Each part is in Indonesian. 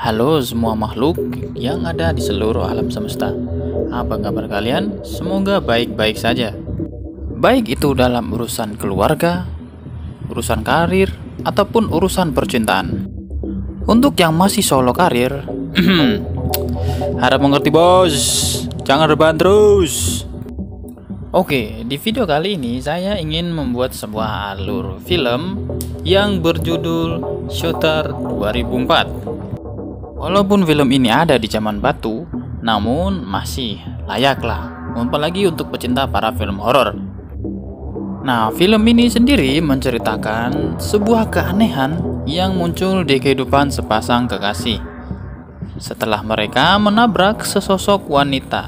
Halo semua makhluk yang ada di seluruh alam semesta. Apa kabar kalian? Semoga baik-baik saja. Baik itu dalam urusan keluarga, urusan karir, ataupun urusan percintaan. Untuk yang masih solo karir, harap mengerti bos, jangan rebahan terus. Oke, di video kali ini saya ingin membuat sebuah alur film yang berjudul Shooter 2004. Walaupun film ini ada di zaman batu, namun masih layak lah, apalagi untuk pecinta para film horor. Nah, film ini sendiri menceritakan sebuah keanehan yang muncul di kehidupan sepasang kekasih setelah mereka menabrak sesosok wanita.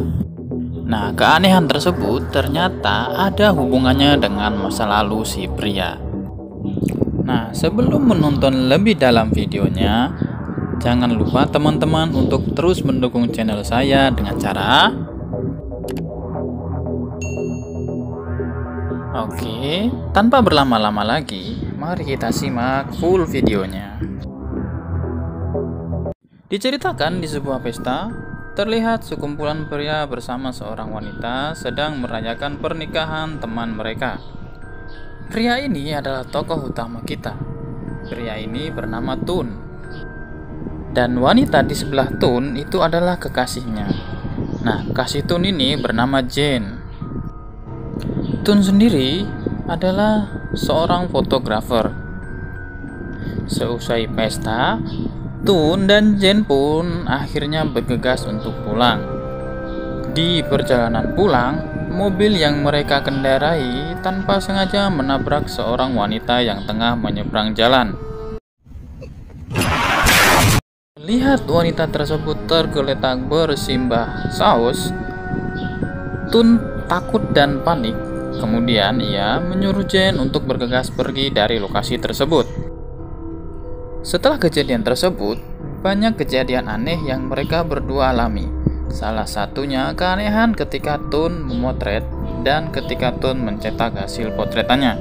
Nah, keanehan tersebut ternyata ada hubungannya dengan masa lalu si pria. Nah, sebelum menonton lebih dalam videonya, jangan lupa teman-teman untuk terus mendukung channel saya dengan cara Oke, tanpa berlama-lama lagi, mari kita simak full videonya. Diceritakan di sebuah pesta, terlihat sekumpulan pria bersama seorang wanita sedang merayakan pernikahan teman mereka. Pria ini adalah tokoh utama kita. Pria ini bernama Tun. Dan wanita di sebelah Tun itu adalah kekasihnya. Nah, kekasih Tun ini bernama Jane. Tun sendiri adalah seorang fotografer. Seusai pesta, Tun dan Jane pun akhirnya bergegas untuk pulang. Di perjalanan pulang, mobil yang mereka kendarai tanpa sengaja menabrak seorang wanita yang tengah menyeberang jalan. Lihat wanita tersebut tergeletak bersimbah saus, Tun takut dan panik. Kemudian ia menyuruh Jane untuk bergegas pergi dari lokasi tersebut. Setelah kejadian tersebut, banyak kejadian aneh yang mereka berdua alami. Salah satunya keanehan ketika Tun memotret dan ketika Tun mencetak hasil potretannya.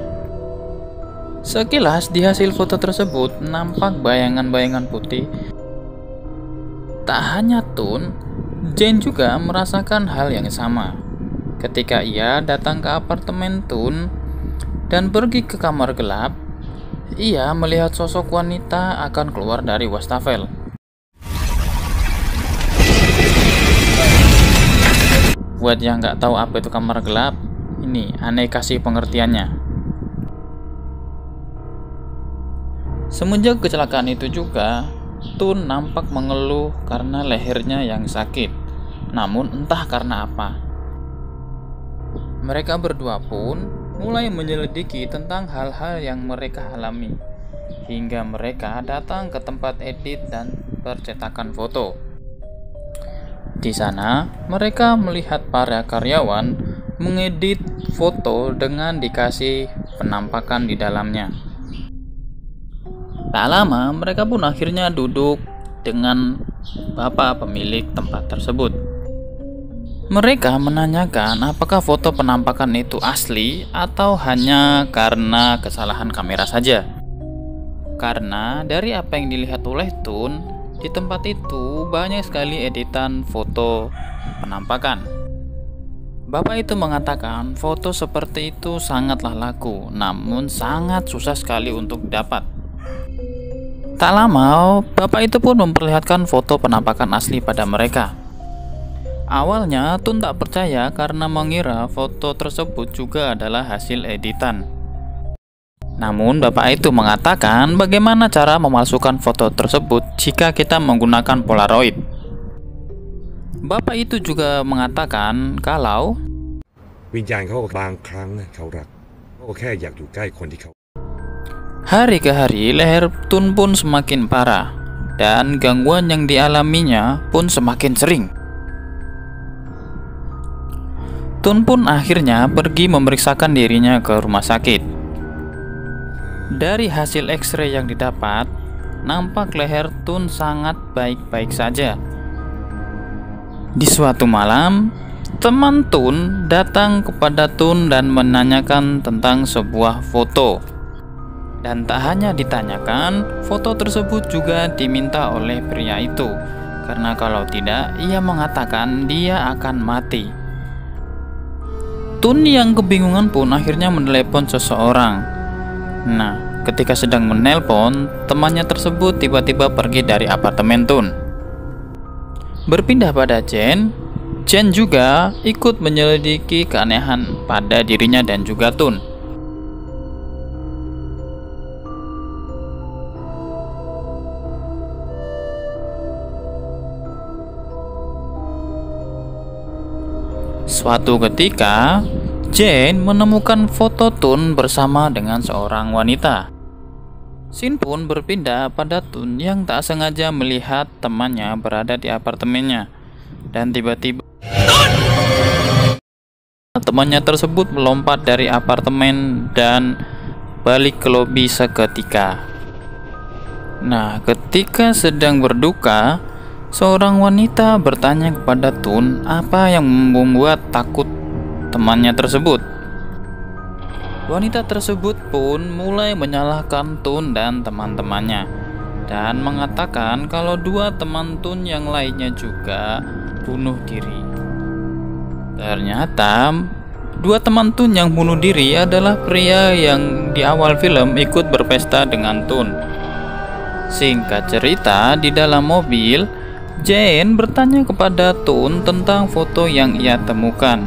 Sekilas di hasil foto tersebut nampak bayangan-bayangan putih. Tak hanya Tun, Jane juga merasakan hal yang sama. Ketika ia datang ke apartemen Tun dan pergi ke kamar gelap, ia melihat sosok wanita akan keluar dari wastafel. Buat yang nggak tahu apa itu kamar gelap, ini aneh kasih pengertiannya. Semenjak kecelakaan itu juga, Tun nampak mengeluh karena lehernya yang sakit. Namun entah karena apa, mereka berdua pun mulai menyelidiki tentang hal-hal yang mereka alami, hingga mereka datang ke tempat edit dan percetakan foto. Di sana, mereka melihat para karyawan mengedit foto dengan dikasih penampakan di dalamnya. Tak lama, mereka pun akhirnya duduk dengan bapak pemilik tempat tersebut. Mereka menanyakan apakah foto penampakan itu asli atau hanya karena kesalahan kamera saja. Karena dari apa yang dilihat oleh Tun, di tempat itu banyak sekali editan foto penampakan. Bapak itu mengatakan foto seperti itu sangatlah laku, namun sangat susah sekali untuk dapat. Tak lama, bapak itu pun memperlihatkan foto penampakan asli pada mereka. Awalnya Tun tak percaya karena mengira foto tersebut juga adalah hasil editan. Namun bapak itu mengatakan bagaimana cara memalsukan foto tersebut jika kita menggunakan Polaroid. Bapak itu juga mengatakan kalau hari ke hari leher Tun pun semakin parah dan gangguan yang dialaminya pun semakin sering. Tun pun akhirnya pergi memeriksakan dirinya ke rumah sakit. Dari hasil X-ray yang didapat, nampak leher Tun sangat baik-baik saja. Di suatu malam, teman Tun datang kepada Tun dan menanyakan tentang sebuah foto. Dan tak hanya ditanyakan, foto tersebut juga diminta oleh pria itu. Karena kalau tidak, ia mengatakan dia akan mati. Tun yang kebingungan pun akhirnya menelepon seseorang. Nah, ketika sedang menelpon, temannya tersebut tiba-tiba pergi dari apartemen Tun. Berpindah pada Jen juga ikut menyelidiki keanehan pada dirinya dan juga Tun. Suatu ketika, Jane menemukan foto Tun bersama dengan seorang wanita. Shin pun berpindah pada Tun yang tak sengaja melihat temannya berada di apartemennya. Dan tiba-tiba temannya tersebut melompat dari apartemen dan balik ke lobi seketika. Nah, ketika sedang berduka, seorang wanita bertanya kepada Tun apa yang membuat takut temannya tersebut. Wanita tersebut pun mulai menyalahkan Tun dan teman-temannya dan mengatakan kalau dua teman Tun yang lainnya juga bunuh diri. Ternyata dua teman Tun yang bunuh diri adalah pria yang di awal film ikut berpesta dengan Tun. Singkat cerita, di dalam mobil, Jane bertanya kepada Tun tentang foto yang ia temukan.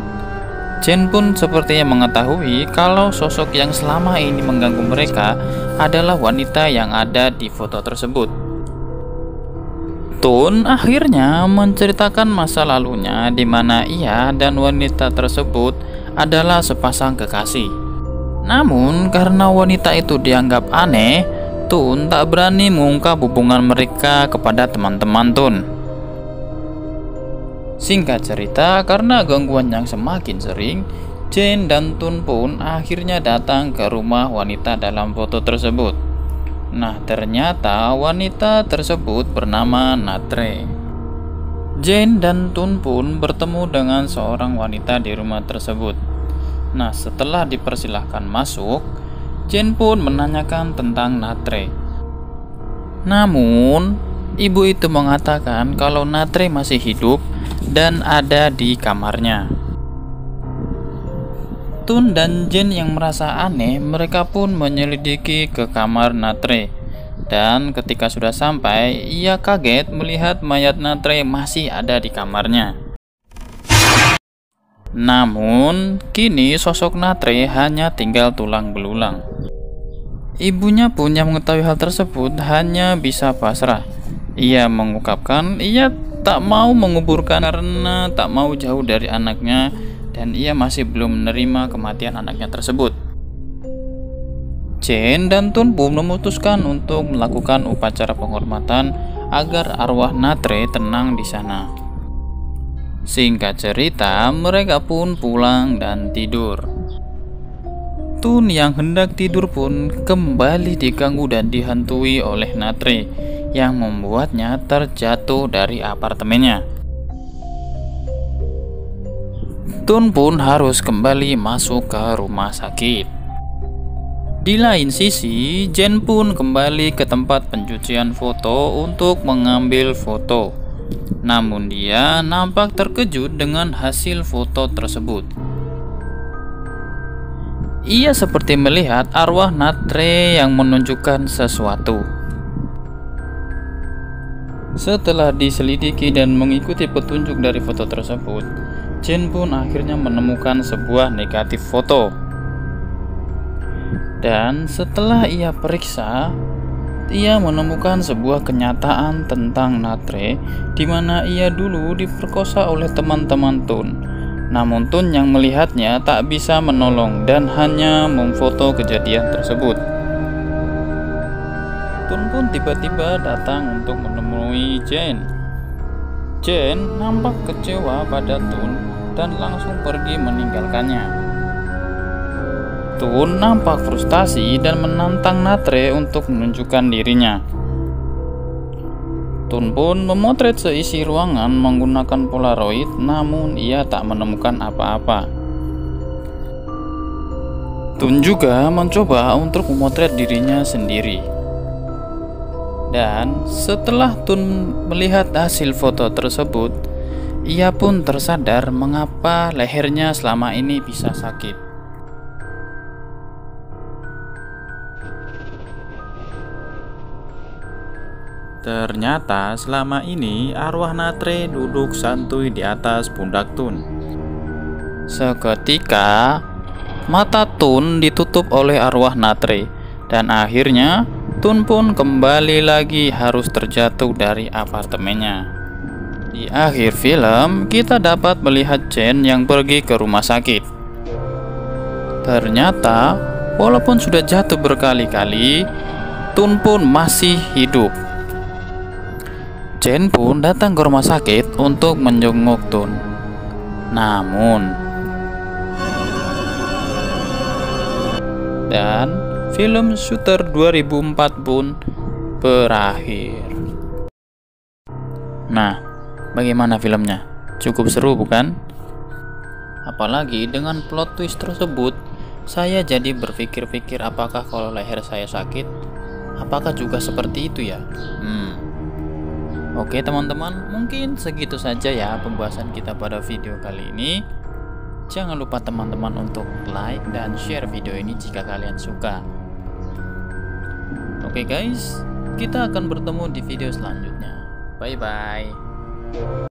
Jane pun sepertinya mengetahui kalau sosok yang selama ini mengganggu mereka adalah wanita yang ada di foto tersebut. Tun akhirnya menceritakan masa lalunya di mana ia dan wanita tersebut adalah sepasang kekasih. Namun karena wanita itu dianggap aneh, Tun tak berani mengungkap hubungan mereka kepada teman-teman Tun. Singkat cerita, karena gangguan yang semakin sering, Jane dan Tun pun akhirnya datang ke rumah wanita dalam foto tersebut. Nah, ternyata wanita tersebut bernama Natre. Jane dan Tun pun bertemu dengan seorang wanita di rumah tersebut. Nah, setelah dipersilahkan masuk, Jane pun menanyakan tentang Natre. Namun, ibu itu mengatakan kalau Natre masih hidup dan ada di kamarnya. Tun dan Jane yang merasa aneh, mereka pun menyelidiki ke kamar Natre. Dan ketika sudah sampai, ia kaget melihat mayat Natre masih ada di kamarnya. Namun, kini sosok Natre hanya tinggal tulang belulang. Ibunya pun yang mengetahui hal tersebut hanya bisa pasrah. Ia mengungkapkan ia tak mau menguburkan karena tak mau jauh dari anaknya dan ia masih belum menerima kematian anaknya tersebut. Jane dan Tun pun memutuskan untuk melakukan upacara penghormatan agar arwah Natre tenang di sana. Singkat cerita, mereka pun pulang dan tidur. Tun yang hendak tidur pun kembali diganggu dan dihantui oleh Natre yang membuatnya terjatuh dari apartemennya. Tun pun harus kembali masuk ke rumah sakit. Di lain sisi, Jane pun kembali ke tempat pencucian foto untuk mengambil foto. Namun dia nampak terkejut dengan hasil foto tersebut. Ia seperti melihat arwah Natre yang menunjukkan sesuatu. Setelah diselidiki dan mengikuti petunjuk dari foto tersebut, Jane pun akhirnya menemukan sebuah negatif foto. Dan setelah ia periksa, ia menemukan sebuah kenyataan tentang Natre di mana ia dulu diperkosa oleh teman-teman Tun. Namun Tun yang melihatnya tak bisa menolong dan hanya memfoto kejadian tersebut. Tun pun tiba-tiba datang untuk menemui Jane. Jane nampak kecewa pada Tun dan langsung pergi meninggalkannya. Tun nampak frustasi dan menantang Natre untuk menunjukkan dirinya. Tun pun memotret seisi ruangan menggunakan Polaroid, namun ia tak menemukan apa-apa. Tun juga mencoba untuk memotret dirinya sendiri. Dan setelah Tun melihat hasil foto tersebut, ia pun tersadar mengapa lehernya selama ini bisa sakit. Ternyata selama ini arwah Natre duduk santuy di atas pundak Tun. Seketika mata Tun ditutup oleh arwah Natre dan akhirnya Tun pun kembali lagi harus terjatuh dari apartemennya. Di akhir film kita dapat melihat Chen yang pergi ke rumah sakit. Ternyata walaupun sudah jatuh berkali-kali, Tun pun masih hidup. Chen pun datang ke rumah sakit untuk menjenguk Tun. Dan film Shooter 2004 pun berakhir. Nah, bagaimana filmnya? Cukup seru bukan? Apalagi dengan plot twist tersebut, saya jadi berpikir-pikir apakah kalau leher saya sakit, apakah juga seperti itu ya? Oke teman-teman, mungkin segitu saja ya pembahasan kita pada video kali ini. Jangan lupa teman-teman untuk like dan share video ini jika kalian suka. Oke guys, kita akan bertemu di video selanjutnya. Bye bye.